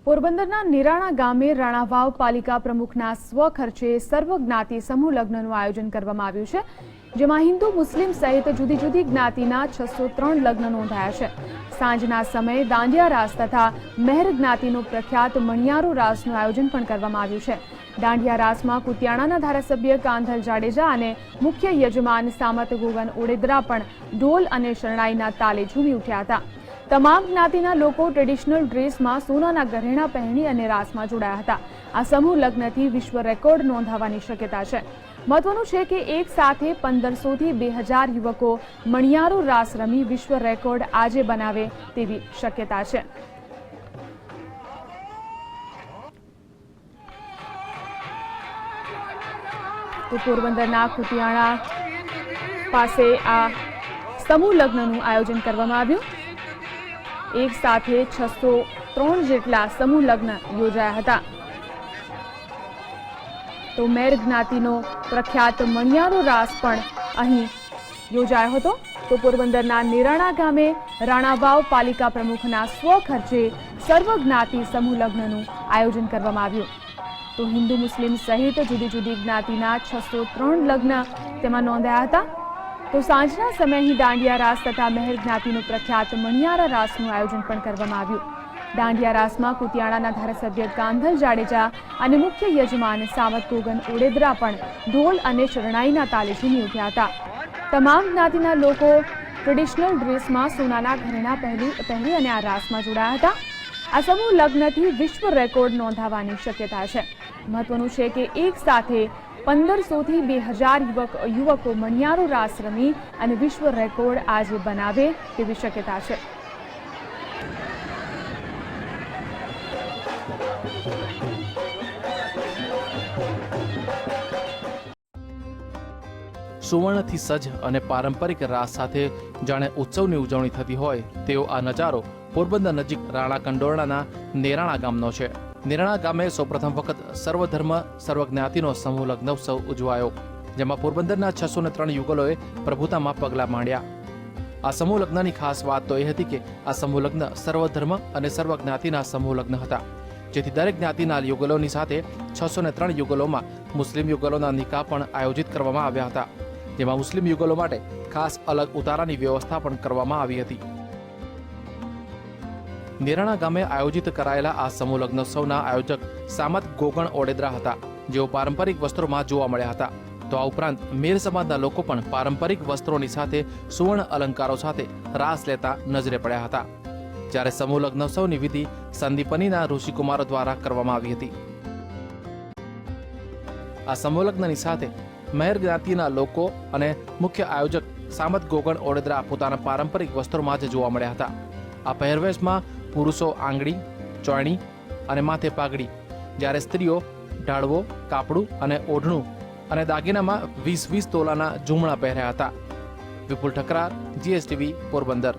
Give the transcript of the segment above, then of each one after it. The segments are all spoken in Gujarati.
પોરબંદરના નિરાણા ગામે રાણાવાવ પાલિકા પ્રમુખના સ્વખર્ચે સર્વજ્ઞાતિ સમૂહ લગ્નનું આયોજન કરવામાં આવ્યું છે, જેમાં હિન્દુ મુસ્લિમ સહિત જુદી જુદી જ્ઞાતિના 603 લગ્ન નોંધાયા છે. સાંજના સમયે દાંડિયા રાસ તથા મહેર જ્ઞાતિનો પ્રખ્યાત મણિયારો રાસનું આયોજન પણ કરવામાં આવ્યું છે. દાંડિયા રાસમાં કુતિયાણાના ધારાસભ્ય કાંધલ જાડેજા અને મુખ્ય યજમાન સામત ગોગન ઓડેદરા પણ ઢોલ અને શરણાઈના તાલે ઝૂમી ઉઠ્યા હતા. તમામ જ્ઞાતિના લોકો ટ્રેડિશનલ ડ્રેસમાં સોનાના ગહેણા પહેરી અને રાસમાં જોડાયા હતા. આ સમૂહ લગ્નથી વિશ્વ રેકોર્ડ નોંધાવાની શક્યતા છે. મહત્વનું છે કે એક સાથે 1500 થી 2000 યુવકો મણિયારો રાસ રમી વિશ્વ રેકોર્ડ આજે બનાવે તેવી શક્યતા છે. તો પોરબંદરના કુતિયાણા પાસે આ સમૂહ લગ્નનું આયોજન કરવામાં આવ્યું. એક સાથે 603 જેટલા સમૂહ લગ્ન યોજાયા હતા. તો મેર જ્ઞાતિનો પ્રખ્યાત મણિયારો રાસ પણ અહીં યોજાયો હતો. તો પોરબંદરના નિરાણા ગામે રાણાવાવ પાલિકા પ્રમુખના સ્વખર્ચે સર્વજ્ઞાતિ સમૂહ લગ્નનું આયોજન કરવામાં આવ્યું. તો હિન્દુ મુસ્લિમ સહિત જુદી જુદી જ્ઞાતિના 603 લગ્ન તેમાં નોંધાયા હતા. તો સાંજના સમયે અહીં દાંડિયા રાસ તથા મહેર જ્ઞાતિનું પ્રખ્યાત મણિયારા રાસનું આયોજન પણ કરવામાં આવ્યું. દાંડિયા રાસમાં કુતિયાણાના ધારાસભ્ય કાંધલ જાડેજા અને મુખ્ય યજમાન સામત ગોગન ઓડેદરા પણ ઢોલ અને શરણાઈના તાલે ઝૂમી ઉઠ્યા હતા. તમામ જ્ઞાતિના લોકો ટ્રેડિશનલ ડ્રેસમાં સોનાના ઘરેણા પહેરી અને આ રાસમાં જોડાયા હતા. આ સમૂહ લગ્નથી વિશ્વ રેકોર્ડ નોંધાવાની શક્યતા છે. મહત્વનું છે કે એક સાથે 1500 થી 2000 યુવકો મણિયારો રાસ રમી અને વિશ્વ રેકોર્ડ આજે બનાવે તેવી શક્યતા છે. સુવર્ણથી સજ્જ અને પારંપરિક રાસ સાથે જાણે ઉત્સવની ઉજવણી થતી હોય તેવો આ નજારો પોરબંદર નજીક રાણા કંડોરણાના નેરાણા ગામનો છે. નિરાણા ગામે સૌપ્રથમ વખત સર્વધર્મ સર્વજ્ઞાતિનો સમૂહ લગ્નોત્સવ ઉજવાયો, જેમાં પોરબંદરના 603 યુગલોએ પ્રભુતામાં પગલાં માંડ્યા. આ સમૂહ લગ્નની ખાસ વાત તો એ હતી કે આ સમૂહ લગ્ન સર્વધર્મ અને સર્વજ્ઞાતિના સમૂહ લગ્ન હતા, જેથી દરેક જ્ઞાતિના યુગલોની સાથે 603 યુગલોમાં મુસ્લિમ યુગલોના નિકાહ પણ આયોજિત કરવામાં આવ્યા હતા, જેમાં મુસ્લિમ યુગલો માટે ખાસ અલગ ઉતારાની વ્યવસ્થા પણ કરવામાં આવી હતી. નિરાણા ગામે આયોજિત કરાયેલા આ સમૂહ લગ્નોત્સવના આયોજક સામત ગોગણ ઓડેદરા હતા, જેઓ પારંપરિક વસ્ત્રોમાં જોવા મળ્યા હતા. તો આ ઉપરાંત મેર સમાજના લોકો પણ પારંપરિક વસ્ત્રોની સાથે સુવર્ણ અલંકારો સાથે રાસ લેતા નજરે પડ્યા હતા. જ્યારે સમૂહ લગ્નોત્સવની વિધિ સંદીપનીના ઋષિકુમારો દ્વારા કરવામાં આવી હતી. આ સમૂહ લગ્નની સાથે મહેર જ્ઞાતિના લોકો અને મુખ્ય આયોજક સામત ગોગણ ઓડેદરા પોતાના પારંપરિક વસ્ત્રોમાં જ જોવા મળ્યા હતા. આ પહેરવેશમાં પુરુષો આંગળી, ચોયણી અને માથે પાઘડી, જ્યારે સ્ત્રીઓ ઢાળવો, કાપડું અને ઓઢણું અને દાગીનામાં 20-20 તોલાના ઝૂમણા પહેર્યા હતા. વિપુલ ઠકરાર, GSTV, પોરબંદર.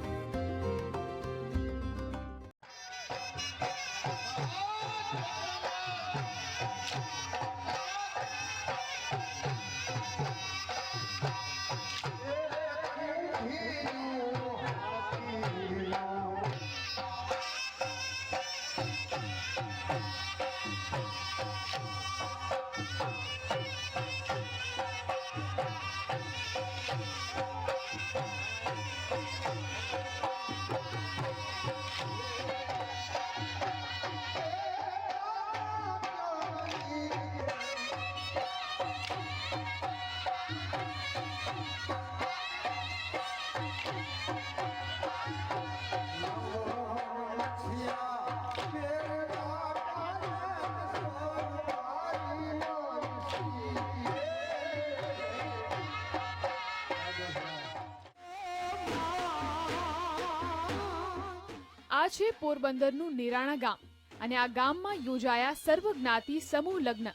આ છે પોરબંદરનું નિરાણા ગામ અને આ ગામમાં યોજાયા સર્વજ્ઞાતિ સમૂહ લગ્ન.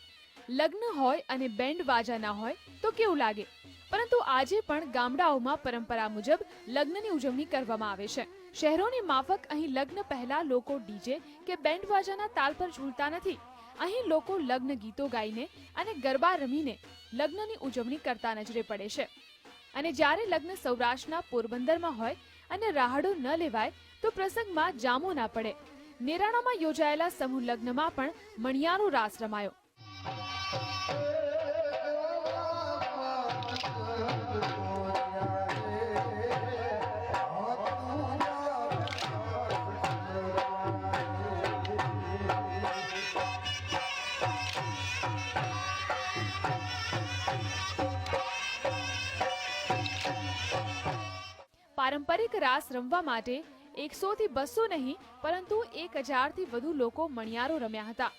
લગ્ન હોય અને બેન્ડ વાજા ના હોય તો કેવું લાગે, પરંતુ આજે પણ ગામડાઓમાં પરંપરા મુજબ લગ્નની ઉજવણી કરવામાં આવે છે. શહેરોની માફક અહીં લગ્ન પહેલા લોકો ડીજે કે બેન્ડ વાજાના તાલ પર ઝૂલતા નથી. અહીં લોકો લગ્ન ગીતો ગાઈને અને ગરબા રમીને લગ્નની ઉજવણી કરતા નજરે પડે છે. અને જ્યારે લગ્ન સૌરાષ્ટ્રના પોરબંદરમાં હોય અને રાહડો ન લેવાય તો પ્રસંગમાં જામો ના પડે. નેરાણામાં યોજાયેલા સમૂહ લગ્નમાં પણ મણિયારો રાસ રમાયો. પારંપરિક રાસ રમવા માટે 100 થી 200 નહીં પરંતુ 1000 થી વધુ લોકો મણિયારો રમ્યા હતા.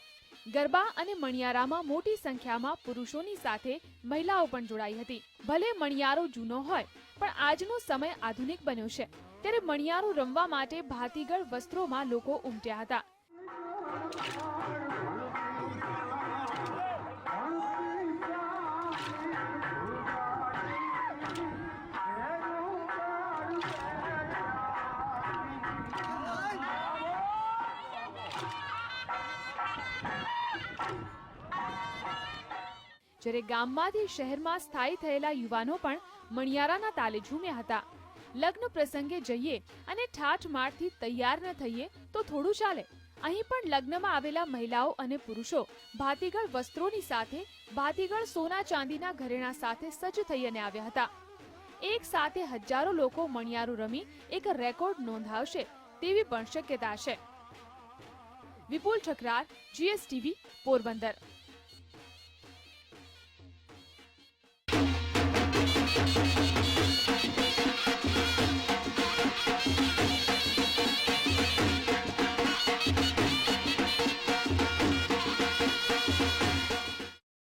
ગરબા અને મણિયારામાં મોટી સંખ્યામાં પુરુષોની સાથે મહિલાઓ પણ જોડાઈ હતી. ભલે મણિયારો જૂનો હોય પણ આજનો સમય આધુનિક બન્યો છે ત્યારે મણિયારો રમવા માટે ભાતીગળ વસ્ત્રોમાં લોકો ઉમટ્યા હતા. જ્યારે ગામમાંથી શહેરમાં સ્થાયી થયેલા યુવાનો પણ મણિયારાના તાલે ઝૂમ્યા હતા. લગ્ન પ્રસંગે જઈએ અને ઠાઠમાઠથી તૈયાર ન થઈએ તો થોડું ચાલે. અહીં પણ લગ્નમાં આવેલા મહિલાઓ અને પુરુષો ભાતીગળ વસ્ત્રોની સાથે ભાતીગળ સોના ચાંદીના ઘરેણા સાથે સજ્જ થઈ અને આવ્યા હતા. એક સાથે હજારો લોકો મણિયારો રમી એક રેકોર્ડ નોંધાવશે તેવી પણ શક્યતા છે. વિપુલ ઠકરાર, GSTV, પોરબંદર.